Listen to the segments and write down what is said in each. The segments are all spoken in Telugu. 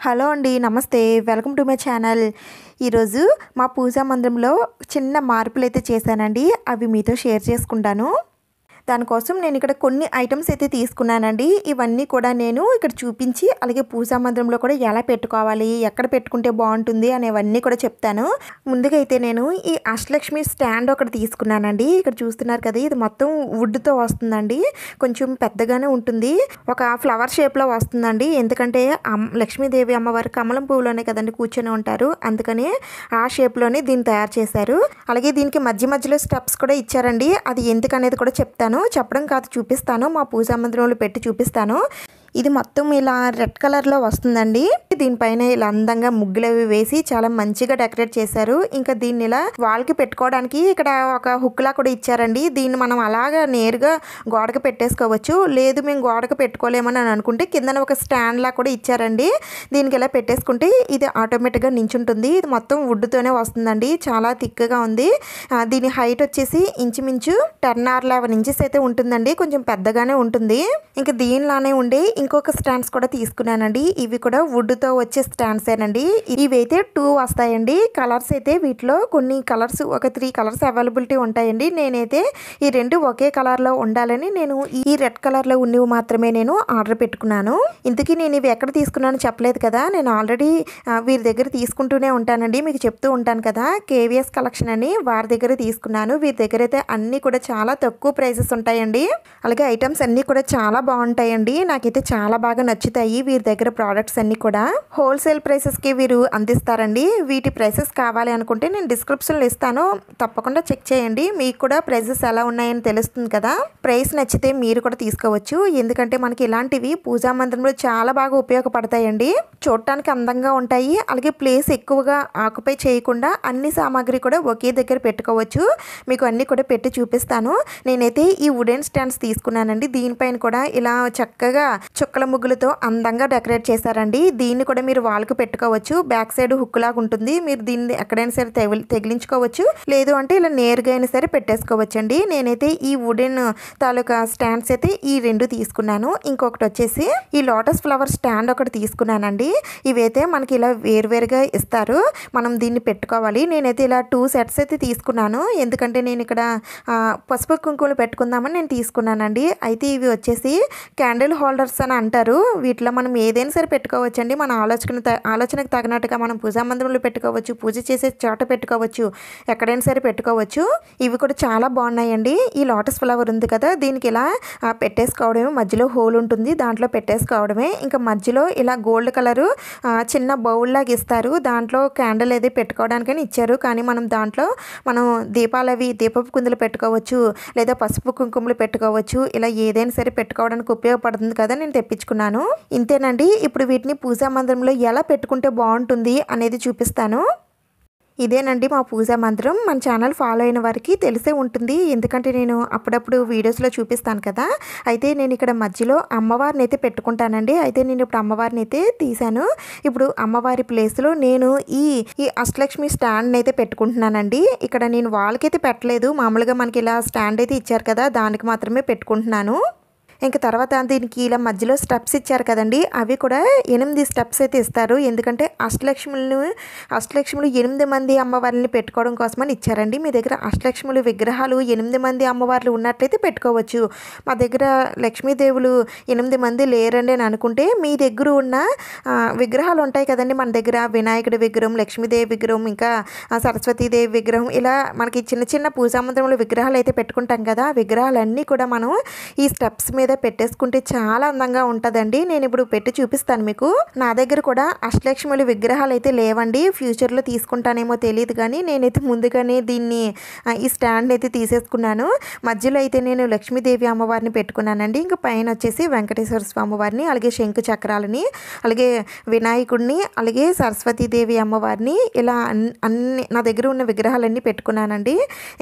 హలో అండి. నమస్తే. Welcome to my channel. ఈరోజు మా పూజా మందిరంలో చిన్న మార్పులైతే చేశానండి. అవి మీతో షేర్ చేసుకుంటాను. దానికోసం నేను ఇక్కడ కొన్ని ఐటమ్స్ అయితే తీసుకున్నానండి. ఇవన్నీ కూడా నేను ఇక్కడ చూపించి అలాగే పూజా మందిరంలో కూడా ఎలా పెట్టుకోవాలి, ఎక్కడ పెట్టుకుంటే బాగుంటుంది అనేవన్నీ కూడా చెప్తాను. ముందుగా అయితే నేను ఈ అష్టలక్ష్మి స్టాండ్ ఒకటి తీసుకున్నానండి. ఇక్కడ చూస్తున్నారు కదా, ఇది మొత్తం వుడ్తో వస్తుందండి. కొంచెం పెద్దగానే ఉంటుంది. ఒక ఫ్లవర్ షేప్లో వస్తుందండి. ఎందుకంటే లక్ష్మీదేవి అమ్మవారు కమలం పువ్వులోనే కదండి కూర్చొని ఉంటారు. అందుకని ఆ షేప్లోనే దీన్ని తయారు చేశారు. అలాగే దీనికి మధ్య మధ్యలో స్టెప్స్ కూడా ఇచ్చారండి. అది ఎందుకనేది కూడా చెప్తాను. చెప్పడం కాదు, చూపిస్తాను. మా పూజా మందిరంలో పెట్టి చూపిస్తాను. ఇది మొత్తం ఇలా రెడ్ కలర్లో వస్తుందండి. దీనిపైన ఇలా అందంగా ముగ్గులు అవి వేసి చాలా మంచిగా డెకరేట్ చేశారు. ఇంకా దీన్ని ఇలా వాల్కి పెట్టుకోవడానికి ఇక్కడ ఒక హుక్లా కూడా ఇచ్చారండి. దీన్ని మనం అలాగా నేరుగా గోడకు పెట్టేసుకోవచ్చు. లేదు మేము గోడకు పెట్టుకోలేమని అనుకుంటే కిందన ఒక స్టాండ్ లా కూడా ఇచ్చారండి. దీనికి ఇలా పెట్టేసుకుంటే ఇది ఆటోమేటిక్గా నించుంటుంది. ఇది మొత్తం వుడ్తోనే వస్తుందండి. చాలా థిక్గా ఉంది. దీని హైట్ వచ్చేసి ఇంచుమించు 10 or 11 inches అయితే ఉంటుందండి. కొంచెం పెద్దగానే ఉంటుంది. ఇంకా దీనిలానే ఉండే ఇంకొక స్టాండ్స్ కూడా తీసుకున్నానండి. ఇవి కూడా వుడ్తో వచ్చే స్టాండ్సేనండి. ఇవైతే 2 వస్తాయండి. కలర్స్ అయితే వీటిలో కొన్ని కలర్స్, ఒక 3 కలర్స్ అవైలబిలిటీ ఉంటాయండి. నేనైతే ఈ 2 ఒకే కలర్లో ఉండాలని నేను ఈ రెడ్ కలర్లో ఉన్నవి మాత్రమే నేను ఆర్డర్ పెట్టుకున్నాను. ఇంతకీ నేను ఇవి ఎక్కడ తీసుకున్నానో చెప్పలేదు కదా. నేను ఆల్రెడీ వీరి దగ్గర తీసుకుంటూనే ఉంటానండి. మీకు చెప్తూ ఉంటాను కదా, కేవీఎస్ కలెక్షన్ అని, వారి దగ్గర తీసుకున్నాను. వీరి దగ్గర అయితే అన్నీ కూడా చాలా తక్కువ ప్రైసెస్ ఉంటాయండి. అలాగే ఐటమ్స్ అన్నీ కూడా చాలా బాగుంటాయండి. నాకైతే చాలా బాగా నచ్చుతాయి వీరి దగ్గర ప్రోడక్ట్స్ అన్నీ కూడా. హోల్సేల్ ప్రైసెస్కి వీరు అందిస్తారండి. వీటి ప్రైసెస్ కావాలి అనుకుంటే నేను డిస్క్రిప్షన్లో ఇస్తాను, తప్పకుండా చెక్ చేయండి. మీకు కూడా ప్రైసెస్ ఎలా ఉన్నాయని తెలుస్తుంది కదా. ప్రైస్ నచ్చితే మీరు కూడా తీసుకోవచ్చు. ఎందుకంటే మనకి ఇలాంటివి పూజా మందిరంలో చాలా బాగా ఉపయోగపడతాయండి. చూడటానికి అందంగా ఉంటాయి. అలాగే ప్లేస్ ఎక్కువగా ఆక్యుపై చేయకుండా అన్ని సామాగ్రి కూడా ఒకే దగ్గర పెట్టుకోవచ్చు. మీకు అన్నీ కూడా పెట్టి చూపిస్తాను. నేనైతే ఈ వుడెన్ స్టాండ్స్ తీసుకున్నానండి. దీనిపైన కూడా ఇలా చక్కగా చుక్కల ముగ్గులతో అందంగా డెకరేట్ చేశారండి. దీన్ని కూడా మీరు వాల్కు పెట్టుకోవచ్చు. బ్యాక్ సైడ్ హుక్ లాగా ఉంటుంది. మీరు దీన్ని ఎక్కడైనా సరే తగిలించుకోవచ్చు. లేదు అంటే ఇలా నేరుగా అయినా సరే పెట్టేసుకోవచ్చు అండి. నేనైతే ఈ వుడెన్ తాలూకా స్టాండ్స్ అయితే ఈ 2 తీసుకున్నాను. ఇంకొకటి వచ్చేసి ఈ లోటస్ ఫ్లవర్ స్టాండ్ ఒకటి తీసుకున్నానండి. ఇవైతే మనకి ఇలా వేరువేరుగా ఇస్తారు. మనం దీన్ని పెట్టుకోవాలి. నేనైతే ఇలా 2 సెట్స్ అయితే తీసుకున్నాను. ఎందుకంటే నేను ఇక్కడ పసుపు కుంకుమలు పెట్టుకుందామని నేను తీసుకున్నానండి. అయితే ఇవి వచ్చేసి క్యాండిల్ హోల్డర్స్ అని అంటారు. వీటిలో మనం ఏదైనా సరే పెట్టుకోవచ్చండి. మన ఆలోచనకు తగినట్టుగా మనం పూజా మందిరంలో పెట్టుకోవచ్చు, పూజ చేసే చోట పెట్టుకోవచ్చు, ఎక్కడైనా సరే పెట్టుకోవచ్చు. ఇవి కూడా చాలా బాగున్నాయండి. ఈ లోటస్ ఫ్లవర్ ఉంది కదా, దీనికి ఇలా పెట్టేసుకోవడమే. మధ్యలో హోల్ ఉంటుంది, దాంట్లో పెట్టేసుకోవడమే. ఇంకా మధ్యలో ఇలా గోల్డ్ కలరు చిన్న బౌల్ లాగా ఇస్తారు. దాంట్లో క్యాండిల్ ఏది పెట్టుకోవడానికని ఇచ్చారు. కానీ మనం దాంట్లో దీపాలవి, దీపపు కుందులు పెట్టుకోవచ్చు, లేదా పసుపు కుంకుమలు పెట్టుకోవచ్చు. ఇలా ఏదైనా సరే పెట్టుకోవడానికి ఉపయోగపడుతుంది కదా, నేను తెప్పించుకున్నాను. ఇంతేనండి. ఇప్పుడు వీటిని పూజా మందిరంలో ఎలా పెట్టుకుంటే బాగుంటుంది అనేది చూపిస్తాను. ఇదేనండి మా పూజా మందిరం. మన ఛానల్ ఫాలో అయిన వారికి తెలిసే ఉంటుంది. ఎందుకంటే నేను అప్పుడప్పుడు వీడియోస్లో చూపిస్తాను కదా. అయితే నేను ఇక్కడ మధ్యలో అమ్మవారిని అయితే పెట్టుకుంటానండి. అయితే నేను ఇప్పుడు అమ్మవారిని అయితే తీశాను. ఇప్పుడు అమ్మవారి ప్లేస్లో నేను ఈ అష్టలక్ష్మి స్టాండ్ని అయితే పెట్టుకుంటున్నానండి. ఇక్కడ నేను వాళ్ళకి అయితే పెట్టలేదు. మామూలుగా మనకి ఇలా స్టాండ్ అయితే ఇచ్చారు కదా, దానికి మాత్రమే పెట్టుకుంటున్నాను. ఇంకా తర్వాత దీనికి ఇలా మధ్యలో స్టెప్స్ ఇచ్చారు కదండి, అవి కూడా 8 స్టెప్స్ అయితే ఇస్తారు. ఎందుకంటే అష్టలక్ష్ములు 8 మంది అమ్మవారిని పెట్టుకోవడం కోసమని ఇచ్చారండి. మీ దగ్గర అష్టలక్ష్ములు విగ్రహాలు 8 మంది అమ్మవార్లు ఉన్నట్లయితే పెట్టుకోవచ్చు. మా దగ్గర లక్ష్మీదేవులు 8 మంది లేరండి అని అనుకుంటే మీ దగ్గర ఉన్న విగ్రహాలు ఉంటాయి కదండి. మన దగ్గర వినాయకుడి విగ్రహం, లక్ష్మీదేవి విగ్రహం, ఇంకా సరస్వతీదేవి విగ్రహం, ఇలా మనకి చిన్న చిన్న పూజా మందిరంలో విగ్రహాలు అయితే పెట్టుకుంటాం కదా. ఆ విగ్రహాలన్నీ కూడా మనం ఈ స్టెప్స్ మీద పెట్టేసుకుంటే చాలా అందంగా ఉంటుందండి. నేను ఇప్పుడు పెట్టి చూపిస్తాను మీకు. నా దగ్గర కూడా అష్టలక్ష్ముల విగ్రహాలు అయితే లేవండి. ఫ్యూచర్లో తీసుకుంటానేమో తెలియదు, కానీ నేనైతే ముందుగానే దీన్ని ఈ స్టాండ్ అయితే తీసేసుకున్నాను. మధ్యలో అయితే నేను లక్ష్మీదేవి అమ్మవారిని పెట్టుకున్నానండి. ఇంకా పైన వచ్చేసి వెంకటేశ్వర స్వామి వారిని, అలాగే శంకు చక్రాలని, అలాగే వినాయకుడిని, అలాగే సరస్వతీదేవి అమ్మవారిని, ఇలా అన్ని నా దగ్గర ఉన్న విగ్రహాలన్నీ పెట్టుకున్నానండి.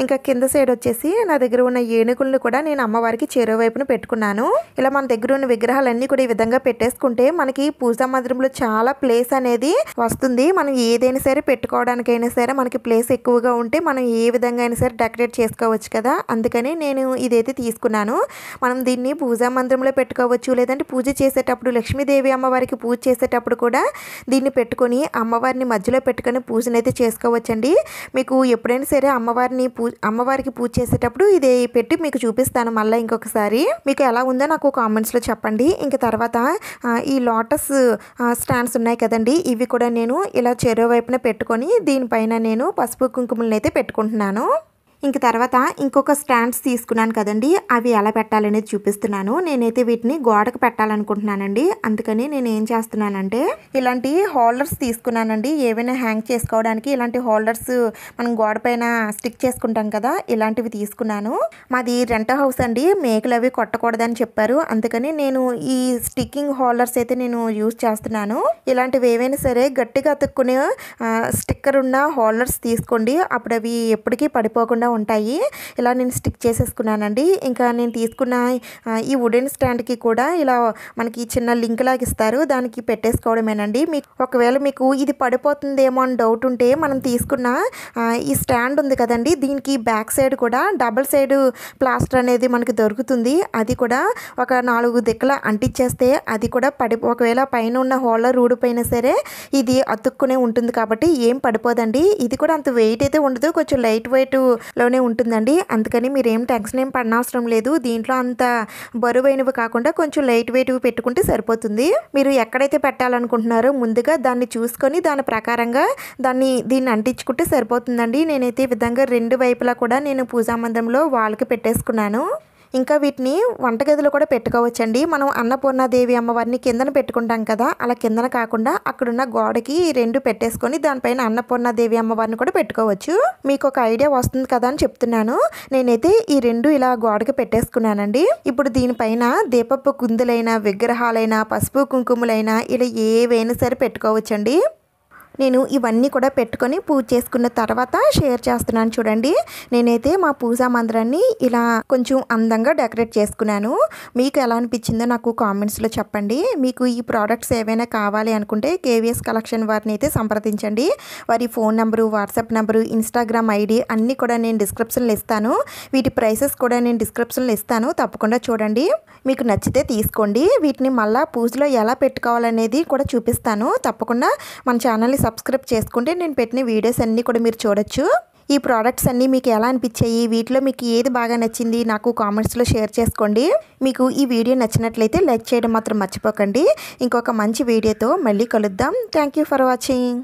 ఇంకా కింద సైడ్ వచ్చేసి నా దగ్గర ఉన్న ఏనుగులను కూడా నేను అమ్మవారికి చెరువు వైపున పెట్టుకున్నాను. చేసుకున్నాను. ఇలా మన దగ్గర ఉన్న విగ్రహాలన్నీ కూడా ఈ విధంగా పెట్టేసుకుంటే మనకి పూజా మందిరంలో చాలా ప్లేస్ అనేది వస్తుంది. మనం ఏదైనా సరే పెట్టుకోవడానికైనా సరే మనకి ప్లేస్ ఎక్కువగా ఉంటే మనం ఏ విధంగా అయినా సరే డెకరేట్ చేసుకోవచ్చు కదా. అందుకని నేను ఇదైతే తీసుకున్నాను. మనం దీన్ని పూజా మందిరంలో పెట్టుకోవచ్చు, లేదంటే పూజ చేసేటప్పుడు లక్ష్మీదేవి అమ్మవారికి పూజ చేసేటప్పుడు కూడా దీన్ని పెట్టుకొని అమ్మవారిని మధ్యలో పెట్టుకొని పూజనైతే చేసుకోవచ్చండి. మీకు ఎప్పుడైనా సరే అమ్మవారికి పూజ చేసేటప్పుడు ఇది పెట్టి మీకు చూపిస్తాను మళ్ళీ ఇంకొకసారి. మీకు ఎలా ఉందో నాకు కామెంట్స్లో చెప్పండి. ఇంకా తర్వాత ఈ లోటస్ స్టాండ్స్ ఉన్నాయి కదండి, ఇవి కూడా నేను ఇలా చెరో వైపున పెట్టుకొని దీనిపైన నేను పసుపు కుంకుమలను అయితే పెట్టుకుంటున్నాను. ఇంక తర్వాత ఇంకొక స్టాండ్స్ తీసుకున్నాను కదండి, అవి ఎలా పెట్టాలనేది చూపిస్తున్నాను. నేనైతే వీటిని గోడకు పెట్టాలనుకుంటున్నానండి. అందుకని నేను ఏం చేస్తున్నానంటే ఇలాంటి హోల్డర్స్ తీసుకున్నానండి. ఏవైనా హ్యాంగ్ చేసుకోవడానికి ఇలాంటి హోల్డర్స్ మనం గోడ పైన స్టిక్ చేసుకుంటాం కదా, ఇలాంటివి తీసుకున్నాను. మాది రెంట్ హౌస్ అండి, మేకలు అవి కొట్టకూడదని చెప్పారు. అందుకని నేను ఈ స్టిక్కింగ్ హోల్డర్స్ అయితే నేను యూజ్ చేస్తున్నాను. ఇలాంటివి ఏవైనా సరే గట్టిగా అతుక్కునే స్టిక్కర్ ఉన్న హోల్డర్స్ తీసుకోండి, అప్పుడు అవి ఎప్పటికీ పడిపోకుండా ఉంటాయి. ఇలా నేను స్టిక్ చేసేసుకున్నానండి. ఇంకా నేను తీసుకున్న ఈ వుడెన్ స్టాండ్కి కూడా ఇలా మనకి చిన్న లింక్ లాగా ఇస్తారు, దానికి పెట్టేసుకోవడమేనండి. ఒకవేళ మీకు ఇది పడిపోతుందేమో అని డౌట్ ఉంటే మనం తీసుకున్న ఈ స్టాండ్ ఉంది కదండి, దీనికి బ్యాక్ సైడ్ కూడా డబుల్ సైడ్ ప్లాస్టర్ అనేది మనకి దొరుకుతుంది. అది కూడా ఒక 4 దిక్కుల అంటించేస్తే అది కూడా ఒకవేళ పైన ఉన్న హోల్డర్ ఊడిపోయినా సరే ఇది అతుక్కునే ఉంటుంది కాబట్టి ఏం పడిపోదండి. ఇది కూడా అంత వెయిట్ అయితే ఉండదు, కొంచెం లైట్ వెయిట్ లోనే ఉంటుందండి. అందుకని మీరు ఏం టెన్షన్ ఏం పడనవసరం లేదు. దీంట్లో అంత బరువైనవి కాకుండా కొంచెం లైట్ వెయిట్ పెట్టుకుంటే సరిపోతుంది. మీరు ఎక్కడైతే పెట్టాలనుకుంటున్నారో ముందుగా దాన్ని చూసుకొని దాని ప్రకారంగా దీన్ని అంటించుకుంటే సరిపోతుందండి. నేనైతే ఈ విధంగా 2 వైపులా కూడా నేను పూజా మందిరంలో వాల్కి పెట్టేసుకున్నాను. ఇంకా వీటిని వంటగదిలో కూడా పెట్టుకోవచ్చండి. మనం అన్నపూర్ణాదేవి అమ్మవారిని కిందన పెట్టుకుంటాం కదా, అలా కిందన కాకుండా అక్కడున్న గోడకి 2 పెట్టేసుకొని దానిపైన అన్నపూర్ణాదేవి అమ్మవారిని కూడా పెట్టుకోవచ్చు. మీకు ఒక ఐడియా వస్తుంది కదా అని చెప్తున్నాను. నేనైతే ఈ 2 ఇలా గోడకి పెట్టేసుకున్నానండి. ఇప్పుడు దీనిపైన దీపపు కుందులైనా విగ్రహాలైనా పసుపు కుంకుమలైనా ఇలా ఏవైనా సరే పెట్టుకోవచ్చండి. నేను ఇవన్నీ కూడా పెట్టుకొని పూజ చేసుకున్న తర్వాత షేర్ చేస్తున్నాను చూడండి. నేనైతే మా పూజా మందిరాన్ని ఇలా కొంచెం అందంగా డెకరేట్ చేసుకున్నాను. మీకు ఎలా అనిపించిందో నాకు కామెంట్స్లో చెప్పండి. మీకు ఈ ప్రోడక్ట్స్ ఏవైనా కావాలి అనుకుంటే కేవీఎస్ కలెక్షన్ వారిని అయితే సంప్రదించండి. వారి phone number, WhatsApp number, Instagram ID అన్నీ కూడా నేను డిస్క్రిప్షన్లో ఇస్తాను. వీటి ప్రైసెస్ కూడా నేను డిస్క్రిప్షన్లో ఇస్తాను, తప్పకుండా చూడండి. మీకు నచ్చితే తీసుకోండి. వీటిని మళ్ళీ పూజలో ఎలా పెట్టుకోవాలనేది కూడా చూపిస్తాను. తప్పకుండా మన ఛానల్ని సబ్స్క్రైబ్ చేసుకుంటే నేను పెట్టిన వీడియోస్ అన్నీ కూడా మీరు చూడొచ్చు. ఈ ప్రోడక్ట్స్ అన్నీ మీకు ఎలా అనిపించాయి, వీటిలో మీకు ఏది బాగా నచ్చింది నాకు కామెంట్స్లో షేర్ చేసుకోండి. మీకు ఈ వీడియో నచ్చినట్లయితే లైక్ చేయడం మాత్రం మర్చిపోకండి. ఇంకొక మంచి వీడియోతో మళ్ళీ కలుద్దాం. Thank you for watching.